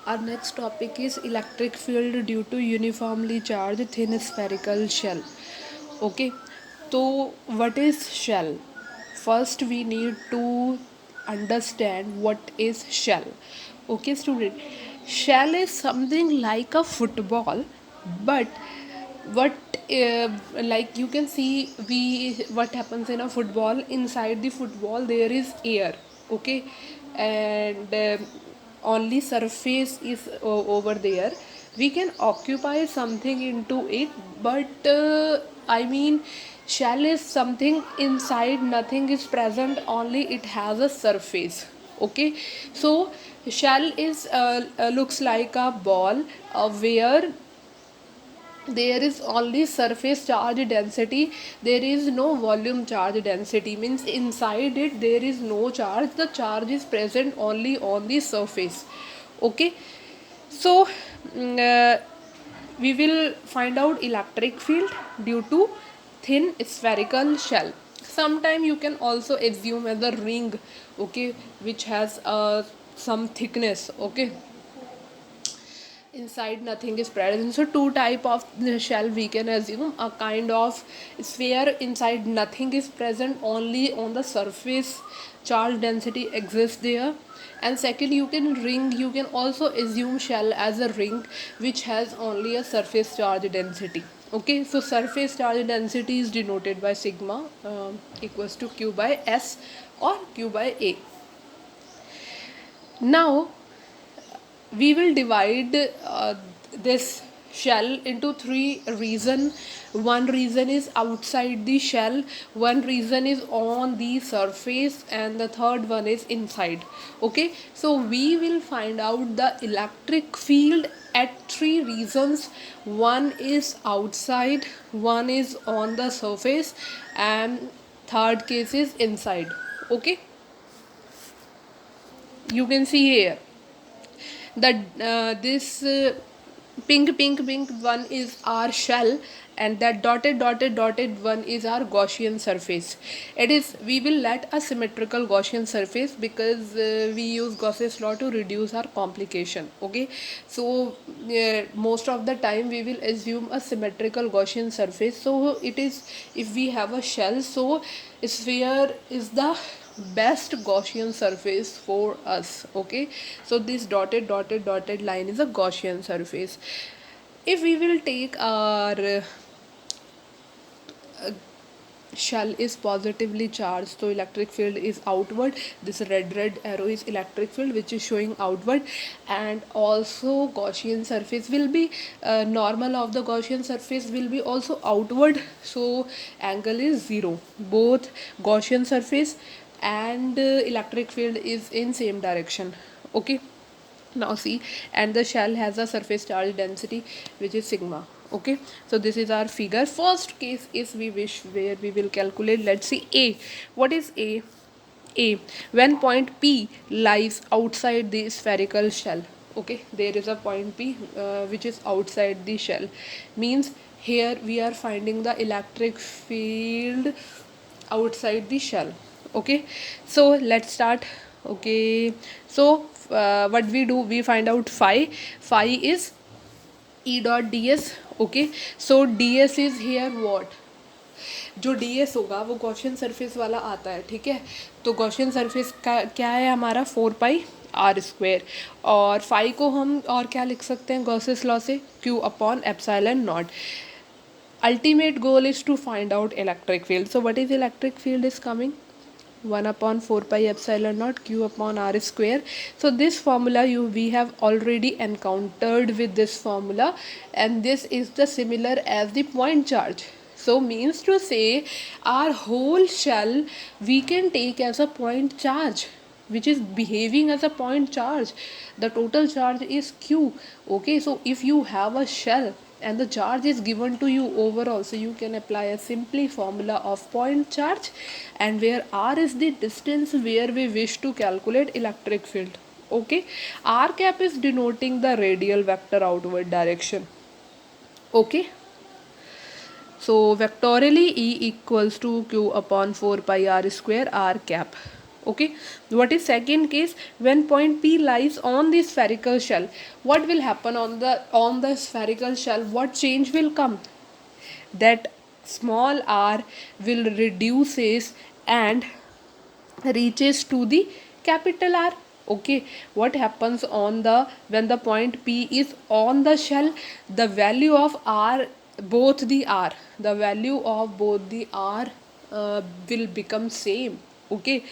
Our next topic is electric field due to uniformly charged thin spherical shell. Okay, so what is shell? First, we need to understand what is shell. Okay, student, shell is something like a football, but what like you can see we what happens in a football, inside the football there is air. Okay, and only surface is over there. We can occupy something into it, but I mean shell is something inside, nothing is present, only it has a surface. Okay, so shell is looks like a ball where there is only surface charge density, there is no volume charge density, means inside it there is no charge, the charge is present only on the surface. Okay, so we will find out electric field due to thin spherical shell. Sometime you can also assume as a ring, okay, which has some thickness. Okay, inside nothing is present, so two type of the shell we can assume: a kind of sphere inside nothing is present, only on the surface charge density exists there. And second, you can ring, you can also assume shell as a ring which has only a surface charge density. Okay, so surface charge density is denoted by sigma equals to q by s or q by a. Now we will divide this shell into three reason. One reason is outside the shell, one reason is on the surface, and the third one is inside. Okay, so we will find out the electric field at three reasons. One is outside, one is on the surface, and third case is inside. Okay, you can see here that this pink one is our shell, and that dotted one is our Gaussian surface. It is, we will let a symmetrical Gaussian surface because we use Gauss's law to reduce our complication. Okay, so most of the time we will assume a symmetrical Gaussian surface. So it is, if we have a shell, so sphere is the best Gaussian surface for us. Okay, so this dotted line is a Gaussian surface. If we will take our shell is positively charged, so electric field is outward. This red arrow is electric field which is showing outward. And also Gaussian surface will be normal of the Gaussian surface will be also outward, so angle is 0. Both Gaussian surface and electric field is in same direction. Okay, now see, and the shell has a surface charge density which is sigma. Okay, so this is our figure. First case is we wish where we will calculate. Let's see a. What is a, when point P lies outside the spherical shell. Okay, there is a point P which is outside the shell, means here we are finding the electric field outside the shell. Okay, so let's start. Okay, so what we do, we find out phi is E dot ds. Okay, so ds is here what, जो ds होगा वो Gaussian surface वाला आता है. ठीक है, तो Gaussian surface का क्या है हमारा 4 पाई आर स्क्वेयर, और फाई को हम और क्या लिख सकते हैं गॉसेस लॉ से, q upon epsilon not. Ultimate goal is to find out electric field. So what is electric field is coming 1 upon 4 pi epsilon naught q upon r square. So this formula we have already encountered with this formula, and this is the similar as the point charge. So means to say our whole shell we can take as a point charge which is behaving as a point charge. The total charge is q. Okay, so if you have a shell and the charge is given to you overall, so you can apply a simply formula of point charge, and where r is the distance where we wish to calculate electric field. Okay, r cap is denoting the radial vector outward direction. Okay, so vectorially E equals to q upon 4 pi r square r cap. Okay, what is second case? When point P lies on the spherical shell, what will happen on the spherical shell? What change will come? That small r will reduces and reaches to the capital R. Okay, what happens on the when the point P is on the shell? The value of R, both the R, the value of both the R will become same. Okay,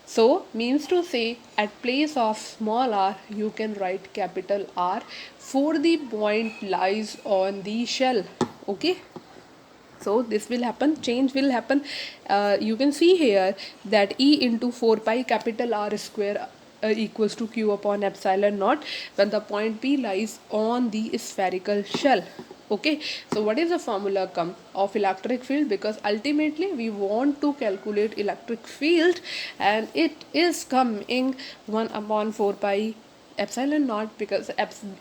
so means to say, at place of small r you can write capital R for the point lies on the shell. Okay, so this will happen, change will happen. You can see here that E into 4 pi capital R square equals to Q upon epsilon naught when the point P lies on the spherical shell. Okay, so what is the formula come of electric field? Because ultimately we want to calculate electric field, and it is coming 1 upon 4 pi epsilon naught, because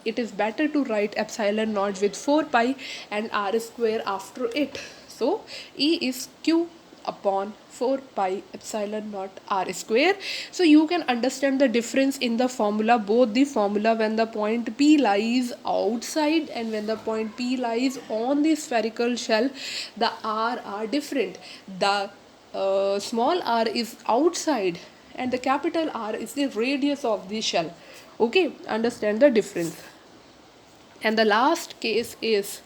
it is better to write epsilon naught with 4 pi and r square after it. So E is Q upon 4 pi epsilon naught r square. So you can understand the difference in the formula, both the formula when the point P lies outside and when the point P lies on the spherical shell, the r are different. The small r is outside and the capital R is the radius of the shell. Okay, understand the difference. And the last case is,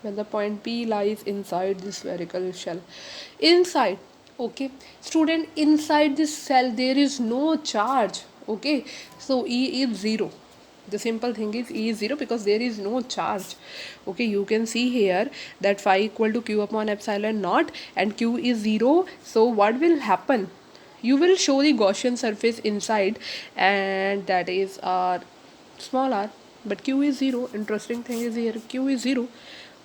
when the point P lies inside the spherical shell. Inside, okay, student, inside this cell there is no charge. Okay, so E is 0. The simple thing is E is 0 because there is no charge. Okay, you can see here that phi equal to Q upon epsilon naught and Q is 0. So what will happen? You will show the Gaussian surface inside, and that is r small r, but Q is 0. Interesting thing is here Q is 0.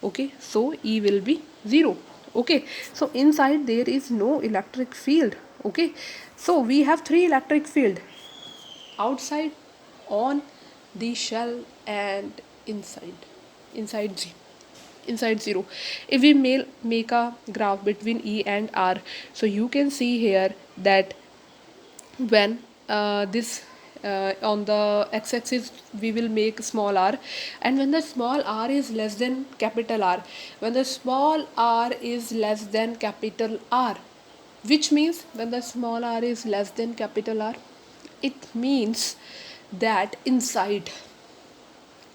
Okay, so E will be 0. Okay, so inside there is no electric field. Okay, so we have three electric field: outside, on the shell, and inside 0. If we make a graph between E and R, so you can see here that when this on the x-axis we will make small r, and when the small r is less than capital R, when the small r is less than capital R, which means when the small r is less than capital R, it means that inside,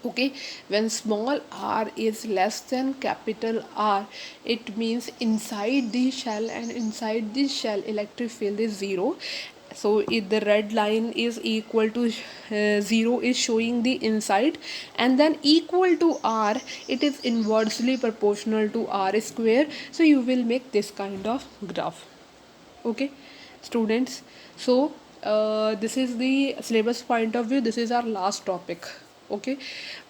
okay, when small r is less than capital R, it means inside the shell, and inside the shell electric field is 0. So if the red line is equal to 0 is showing the inside, and then equal to R, it is inversely proportional to R square. So you will make this kind of graph. Okay, students, so this is the syllabus point of view, this is our last topic. Okay,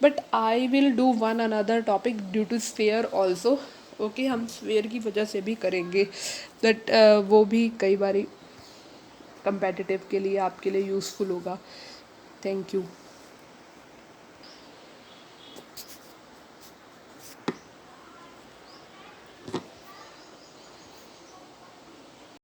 but I will do one another topic due to sphere also. Okay, हम sphere की वजह से भी करेंगे, that वो भी कई बारी competitive के लिए आपके लिए useful होगा. Thank you.